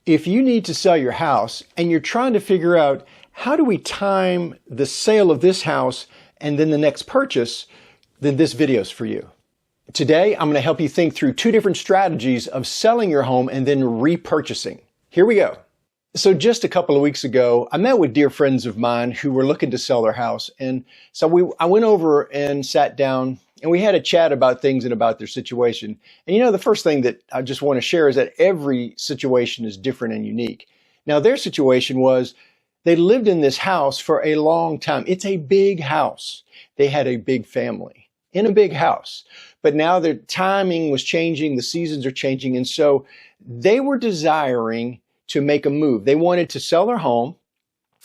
If you need to sell your house and you're trying to figure out how do we time the sale of this house and then the next purchase, then this video is for you. Today, I'm going to help you think through two different strategies of selling your home and then repurchasing. Here we go. So just a couple of weeks ago, I met with dear friends of mine who were looking to sell their house. And so I went over and sat down and we had a chat about things and about their situation. And the first thing that I just want to share is that every situation is different and unique. Now, their situation was they lived in this house for a long time. It's a big house. They had a big family in a big house. But now their timing was changing, the seasons are changing. And so they were desiring to make a move. They wanted to sell their home,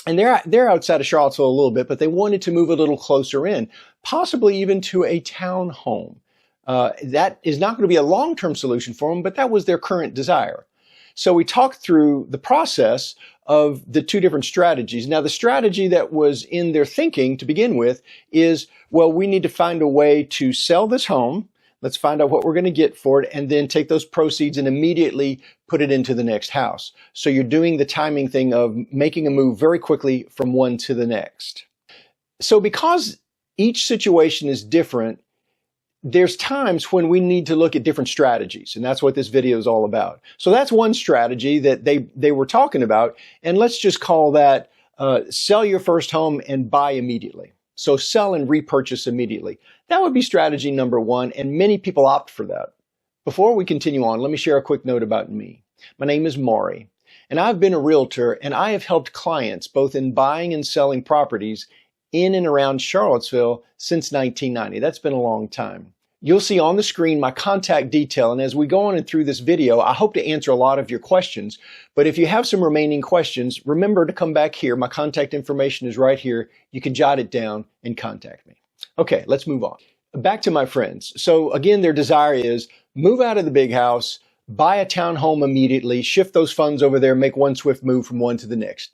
and they're outside of Charlottesville a little bit, but they wanted to move a little closer in, possibly even to a town home. That is not going to be a long-term solution for them, but that was their current desire. So we talked through the process of the two different strategies. Now, the strategy that was in their thinking to begin with is, well, we need to find a way to sell this home. Let's find out what we're going to get for it and then take those proceeds and immediately put it into the next house. So you're doing the timing thing of making a move very quickly from one to the next. So because each situation is different, there's times when we need to look at different strategies, and that's what this video is all about. So that's one strategy that they were talking about, and let's just call that sell your first home and buy immediately. So sell and repurchase immediately. That would be strategy number one, and many people opt for that. Before we continue on, let me share a quick note about me. My name is Maury, and I've been a realtor, and I have helped clients both in buying and selling properties in and around Charlottesville since 1990. That's been a long time. You'll see on the screen my contact detail, and as we go on and through this video, I hope to answer a lot of your questions. But if you have some remaining questions, remember to come back here. My contact information is right here. You can jot it down and contact me. Okay, let's move on. Back to my friends. So again, their desire is move out of the big house, buy a townhome immediately, shift those funds over there, make one swift move from one to the next.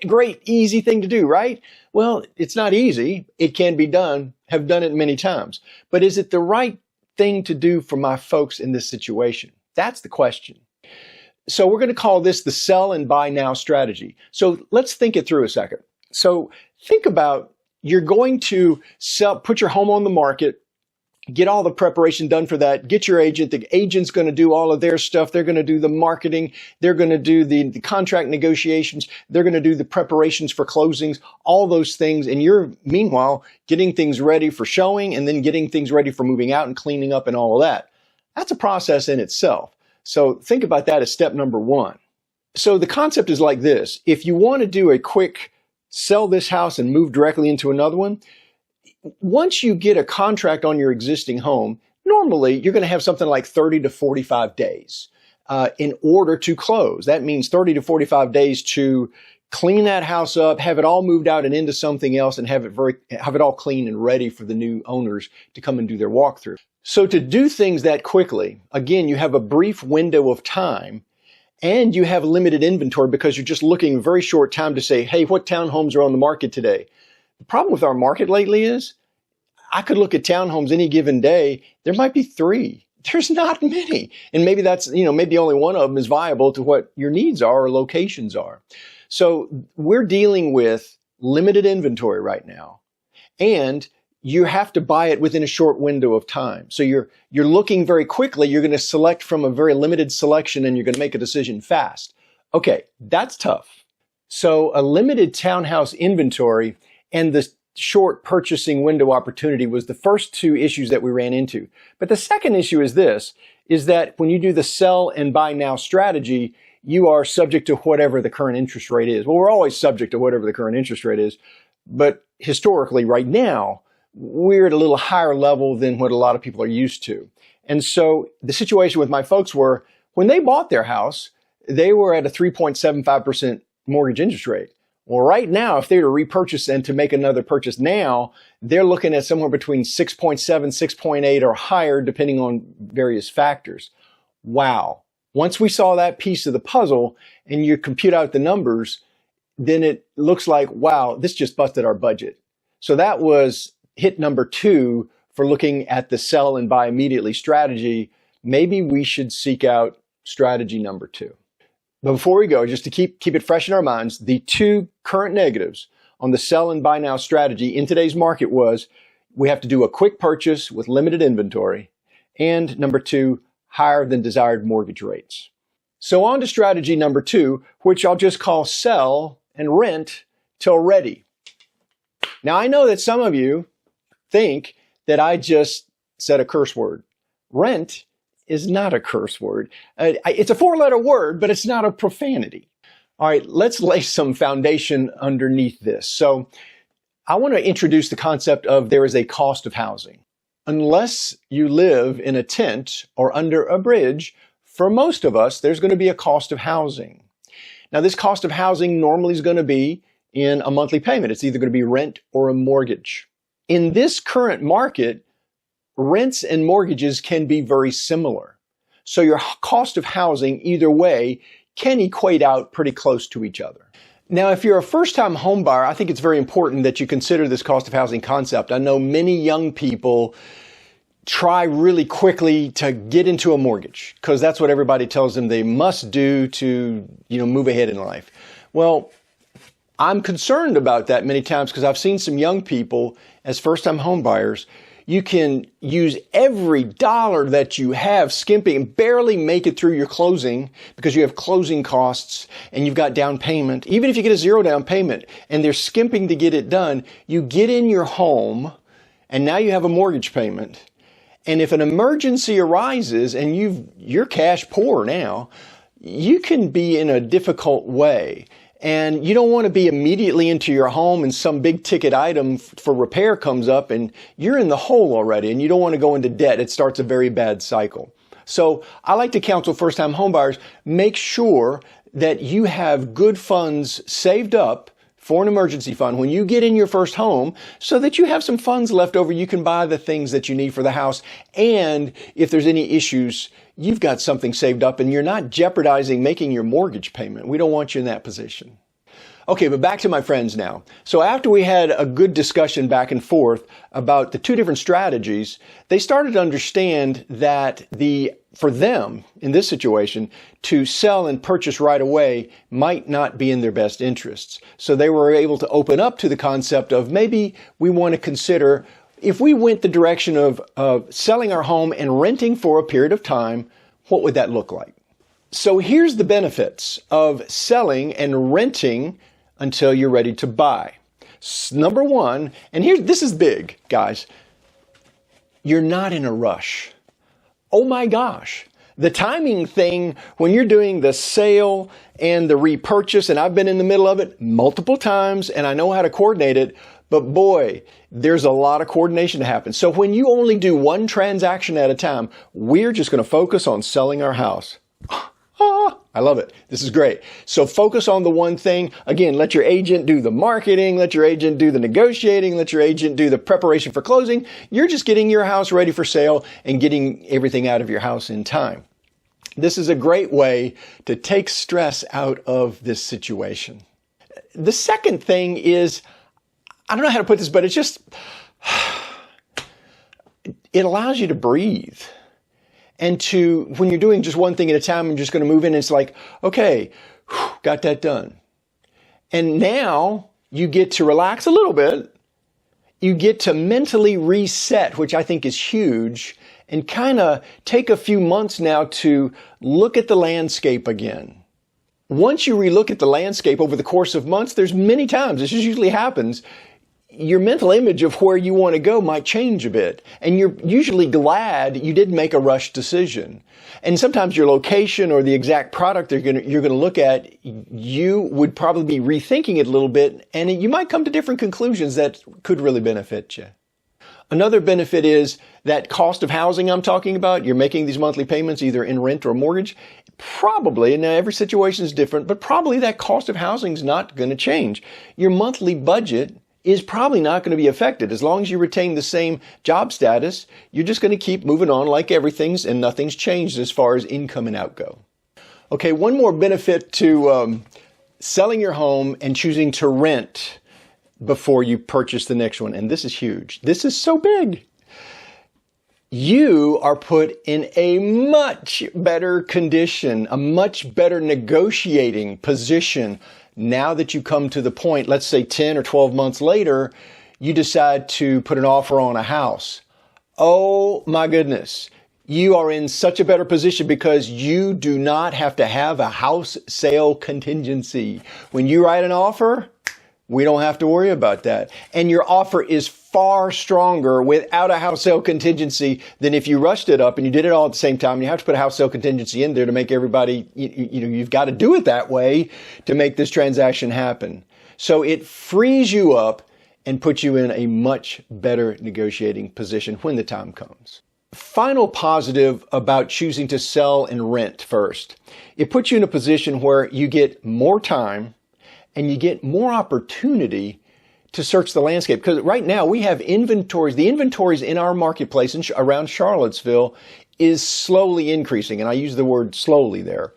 Great, easy thing to do, right? Well, it's not easy. It can be done. Have done it many times. But is it the right thing to do for my folks in this situation? That's the question. So we're going to call this the sell and buy now strategy. So let's think it through a second. So think about you're going to put your home on the market, get all the preparation done for that, get your agent. The agent's going to do all of their stuff. They're going to do the marketing. They're going to do the contract negotiations. They're going to do the preparations for closings, all those things. And you're, meanwhile, getting things ready for showing and then getting things ready for moving out and cleaning up and all of that. That's a process in itself. So think about that as step number one. So the concept is like this. If you want to do a quick sell this house and move directly into another one, once you get a contract on your existing home, normally you're going to have something like 30 to 45 days in order to close. That means 30 to 45 days to clean that house up, have it all moved out and into something else, and have it all clean and ready for the new owners to come and do their walkthrough. So to do things that quickly, again, you have a brief window of time and you have limited inventory because you're just looking a very short time to say, hey, what townhomes are on the market today? The problem with our market lately is I could look at townhomes any given day. There might be 3. There's not many. And maybe that's, maybe only one of them is viable to what your needs are or locations are. So we're dealing with limited inventory right now. And you have to buy it within a short window of time. So you're looking very quickly. You're going to select from a very limited selection and you're going to make a decision fast. Okay, that's tough. So a limited townhouse inventory and the short purchasing window opportunity was the first two issues that we ran into. But the second issue is this, is that when you do the sell and buy now strategy, you are subject to whatever the current interest rate is. Well, we're always subject to whatever the current interest rate is. But historically, right now, we're at a little higher level than what a lot of people are used to. And so the situation with my folks were, when they bought their house, they were at a 3.75% mortgage interest rate. Well, right now, if they were to repurchase and to make another purchase now, they're looking at somewhere between 6.7, 6.8 or higher, depending on various factors. Wow. Once we saw that piece of the puzzle and you compute out the numbers, then it looks like, wow, this just busted our budget. So that was hit number 2 for looking at the sell and buy immediately strategy. Maybe we should seek out strategy number 2. But before we go, just to keep it fresh in our minds, the two current negatives on the sell and buy now strategy in today's market was we have to do a quick purchase with limited inventory, and number two, higher than desired mortgage rates. So on to strategy number two, which I'll just call sell and rent till ready. Now I know that some of you think that I just said a curse word. Rent is not a curse word. It's a four-letter word, but it's not a profanity. All right, let's lay some foundation underneath this. So I want to introduce the concept of there is a cost of housing. Unless you live in a tent or under a bridge, for most of us, there's going to be a cost of housing. Now, this cost of housing normally is going to be in a monthly payment. It's either going to be rent or a mortgage. In this current market, rents and mortgages can be very similar. So your cost of housing, either way, can equate out pretty close to each other. Now, if you're a first-time home buyer, I think it's very important that you consider this cost of housing concept. I know many young people try really quickly to get into a mortgage because that's what everybody tells them they must do to, move ahead in life. Well, I'm concerned about that many times because I've seen some young people as first-time home buyers. You can use every dollar that you have skimping and barely make it through your closing because you have closing costs and you've got down payment. Even if you get a zero down payment and they're skimping to get it done, you get in your home and now you have a mortgage payment. And if an emergency arises and you're cash poor now, you can be in a difficult way. And you don't want to be immediately into your home and some big ticket item for repair comes up and you're in the hole already and you don't want to go into debt. It starts a very bad cycle. So I like to counsel first-time homebuyers, make sure that you have good funds saved up for an emergency fund when you get in your first home so that you have some funds left over. You can buy the things that you need for the house. And if there's any issues, you've got something saved up and you're not jeopardizing making your mortgage payment. We don't want you in that position. Okay, but back to my friends now. So after we had a good discussion back and forth about the two different strategies, they started to understand that for them in this situation to sell and purchase right away might not be in their best interests. So they were able to open up to the concept of maybe we want to consider if we went the direction of selling our home and renting for a period of time, what would that look like? So here's the benefits of selling and renting until you're ready to buy. Number one, and this is big, guys. You're not in a rush. Oh my gosh. The timing thing when you're doing the sale and the repurchase, and I've been in the middle of it multiple times and I know how to coordinate it, but boy, there's a lot of coordination to happen. So when you only do one transaction at a time, we're just going to focus on selling our house. I love it. This is great. So focus on the one thing. Again, let your agent do the marketing, let your agent do the negotiating, let your agent do the preparation for closing. You're just getting your house ready for sale and getting everything out of your house in time. This is a great way to take stress out of this situation. The second thing is, I don't know how to put this, but it allows you to breathe. And when you're doing just one thing at a time and just going to move in, it's like, okay, got that done. And now you get to relax a little bit. You get to mentally reset, which I think is huge, and kind of take a few months now to look at the landscape again. Once you relook at the landscape over the course of months, there's many times, this usually happens, your mental image of where you want to go might change a bit. And you're usually glad you didn't make a rushed decision. And sometimes your location or the exact product you're going to look at, you would probably be rethinking it a little bit, and you might come to different conclusions that could really benefit you. Another benefit is that cost of housing I'm talking about. You're making these monthly payments either in rent or mortgage. Probably, and every situation is different, but probably that cost of housing is not going to change. Your monthly budget is probably not going to be affected. As long as you retain the same job status, you're just going to keep moving on like everything's and nothing's changed as far as income and out go. Okay, one more benefit to selling your home and choosing to rent before you purchase the next one. And this is huge. This is so big. you are put in a much better condition, a much better negotiating position now that you come to the point, let's say 10 or 12 months later, you decide to put an offer on a house. Oh my goodness. You are in such a better position because you do not have to have a house sale contingency. When you write an offer, we don't have to worry about that. And your offer is far stronger without a house sale contingency than if you rushed it up and you did it all at the same time. You have to put a house sale contingency in there to make everybody, you've got to do it that way to make this transaction happen. So it frees you up and puts you in a much better negotiating position when the time comes. Final positive about choosing to sell and rent first. It puts you in a position where you get more time and you get more opportunity to search the landscape. Because right now we have inventories. The inventories in our marketplace around Charlottesville is slowly increasing. And I use the word slowly there.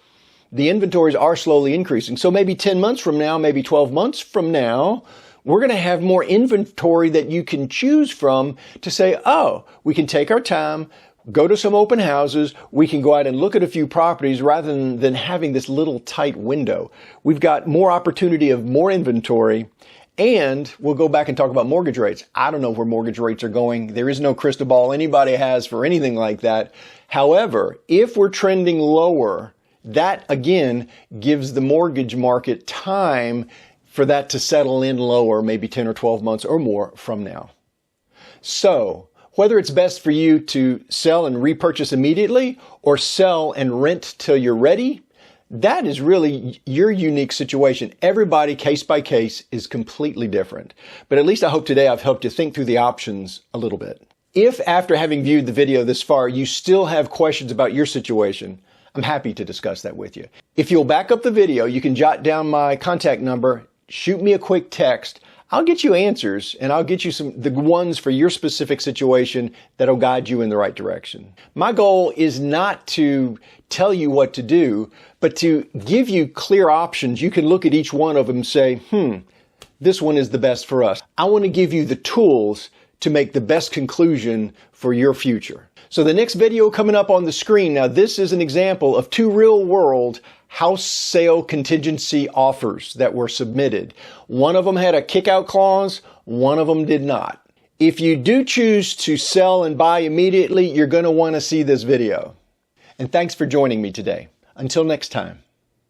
The inventories are slowly increasing. So maybe 10 months from now, maybe 12 months from now, we're going to have more inventory that you can choose from to say, oh, we can take our time, go to some open houses, we can go out and look at a few properties rather than having this little tight window. We've got more opportunity of more inventory, and we'll go back and talk about mortgage rates. I don't know where mortgage rates are going. There is no crystal ball anybody has for anything like that. However, if we're trending lower, that again gives the mortgage market time for that to settle in lower, maybe 10 or 12 months or more from now. So, whether it's best for you to sell and repurchase immediately or sell and rent till you're ready, that is really your unique situation. Everybody, case by case, is completely different. But at least I hope today I've helped you think through the options a little bit. If after having viewed the video this far, you still have questions about your situation, I'm happy to discuss that with you. If you'll back up the video, you can jot down my contact number, shoot me a quick text. I'll get you answers and I'll get you the ones for your specific situation that'll guide you in the right direction. My goal is not to tell you what to do, but to give you clear options. You can look at each one of them and say, this one is the best for us. I want to give you the tools to make the best conclusion for your future. So the next video coming up on the screen, now this is an example of 2 real-world house sale contingency offers that were submitted. One of them had a kick-out clause, one of them did not. If you do choose to sell and buy immediately, you're going to want to see this video. And thanks for joining me today. Until next time.